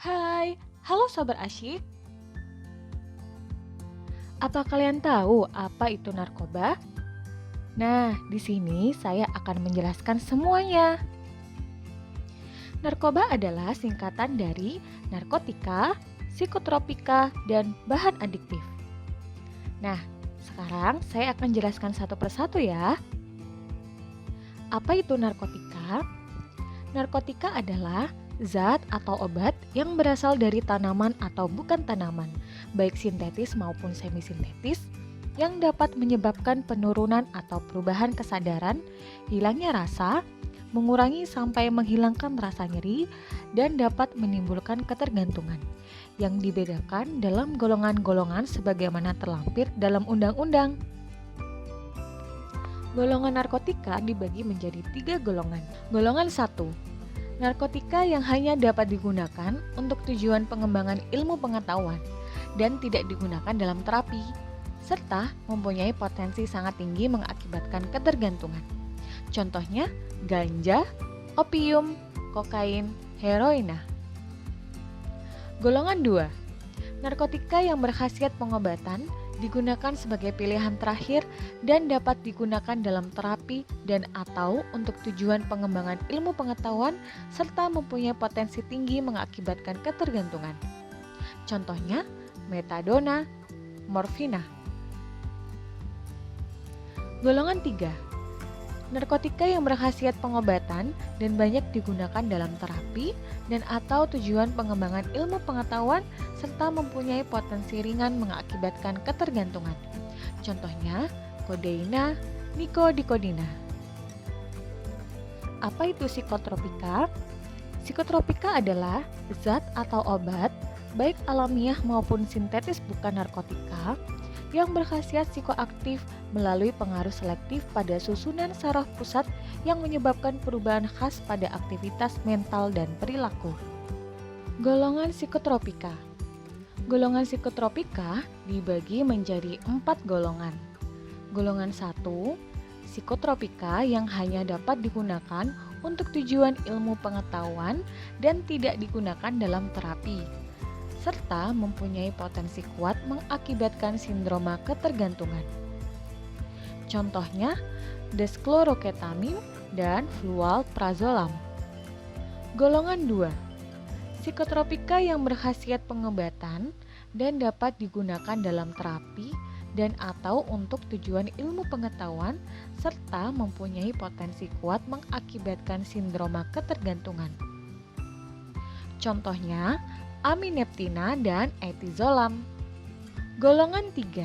Hai, halo Sobat Asyik. Apa kalian tahu apa itu narkoba? Nah, di sini saya akan menjelaskan semuanya. Narkoba adalah singkatan dari narkotika, psikotropika, dan bahan adiktif. Nah, sekarang saya akan jelaskan satu persatu ya. Apa itu narkotika? Narkotika adalah zat atau obat yang berasal dari tanaman atau bukan tanaman, baik sintetis maupun semisintetis, yang dapat menyebabkan penurunan atau perubahan kesadaran, hilangnya rasa, mengurangi sampai menghilangkan rasa nyeri, dan dapat menimbulkan ketergantungan, yang dibedakan dalam golongan-golongan sebagaimana terlampir dalam undang-undang. Golongan narkotika dibagi menjadi 3 golongan. Golongan 1, narkotika yang hanya dapat digunakan untuk tujuan pengembangan ilmu pengetahuan dan tidak digunakan dalam terapi, serta mempunyai potensi sangat tinggi mengakibatkan ketergantungan. Contohnya, ganja, opium, kokain, heroina. Golongan 2, narkotika yang berkhasiat pengobatan, digunakan sebagai pilihan terakhir dan dapat digunakan dalam terapi dan atau untuk tujuan pengembangan ilmu pengetahuan serta mempunyai potensi tinggi mengakibatkan ketergantungan. Contohnya, metadona, morfina. Golongan 3, narkotika yang berkhasiat pengobatan dan banyak digunakan dalam terapi dan atau tujuan pengembangan ilmu pengetahuan serta mempunyai potensi ringan mengakibatkan ketergantungan. Contohnya, kodeina, nikodina. Apa itu psikotropika? Psikotropika adalah zat atau obat, baik alamiah maupun sintetis bukan narkotika, yang berkhasiat psikoaktif melalui pengaruh selektif pada susunan saraf pusat yang menyebabkan perubahan khas pada aktivitas mental dan perilaku. Golongan psikotropika. Golongan psikotropika dibagi menjadi 4 golongan. Golongan 1, psikotropika yang hanya dapat digunakan untuk tujuan ilmu pengetahuan dan tidak digunakan dalam terapi, serta mempunyai potensi kuat mengakibatkan sindroma ketergantungan. Contohnya, deschloroketamin dan flualprazolam. Golongan 2, psikotropika yang berkhasiat pengobatan dan dapat digunakan dalam terapi dan atau untuk tujuan ilmu pengetahuan serta mempunyai potensi kuat mengakibatkan sindroma ketergantungan. Contohnya, amineptina dan etizolam. Golongan 3,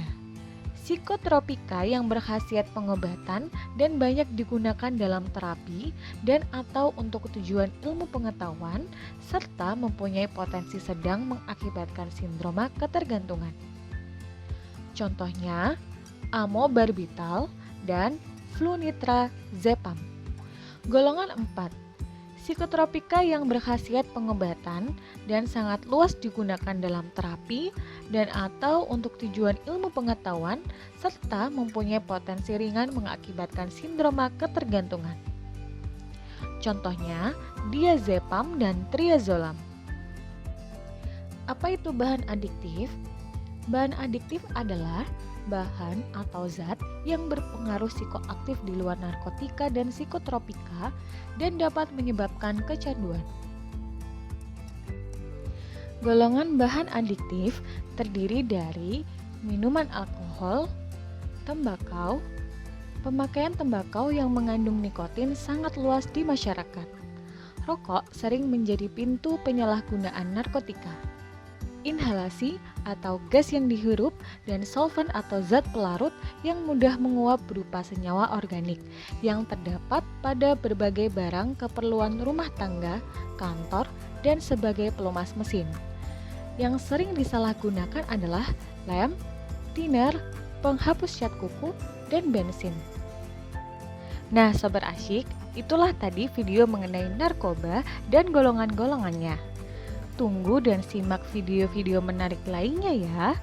psikotropika yang berkhasiat pengobatan dan banyak digunakan dalam terapi dan atau untuk tujuan ilmu pengetahuan serta mempunyai potensi sedang mengakibatkan sindroma ketergantungan. Contohnya, amobarbital dan flunitrazepam. Golongan 4, psikotropika yang berkhasiat pengobatan dan sangat luas digunakan dalam terapi dan atau untuk tujuan ilmu pengetahuan serta mempunyai potensi ringan mengakibatkan sindroma ketergantungan. Contohnya, diazepam dan triazolam. Apa itu bahan adiktif? Bahan adiktif adalah bahan atau zat yang berpengaruh psikoaktif di luar narkotika dan psikotropika dan dapat menyebabkan kecanduan. Golongan bahan adiktif terdiri dari minuman alkohol, tembakau. Pemakaian tembakau yang mengandung nikotin sangat luas di masyarakat. Rokok sering menjadi pintu penyalahgunaan narkotika. Inhalasi atau gas yang dihirup dan solvent atau zat pelarut yang mudah menguap berupa senyawa organik yang terdapat pada berbagai barang keperluan rumah tangga, kantor, dan sebagai pelumas mesin. Yang sering disalahgunakan adalah lem, thinner, penghapus cat kuku, dan bensin. Nah, Sobat Asyik, itulah tadi video mengenai narkoba dan golongan-golongannya. Tunggu dan simak video-video menarik lainnya ya.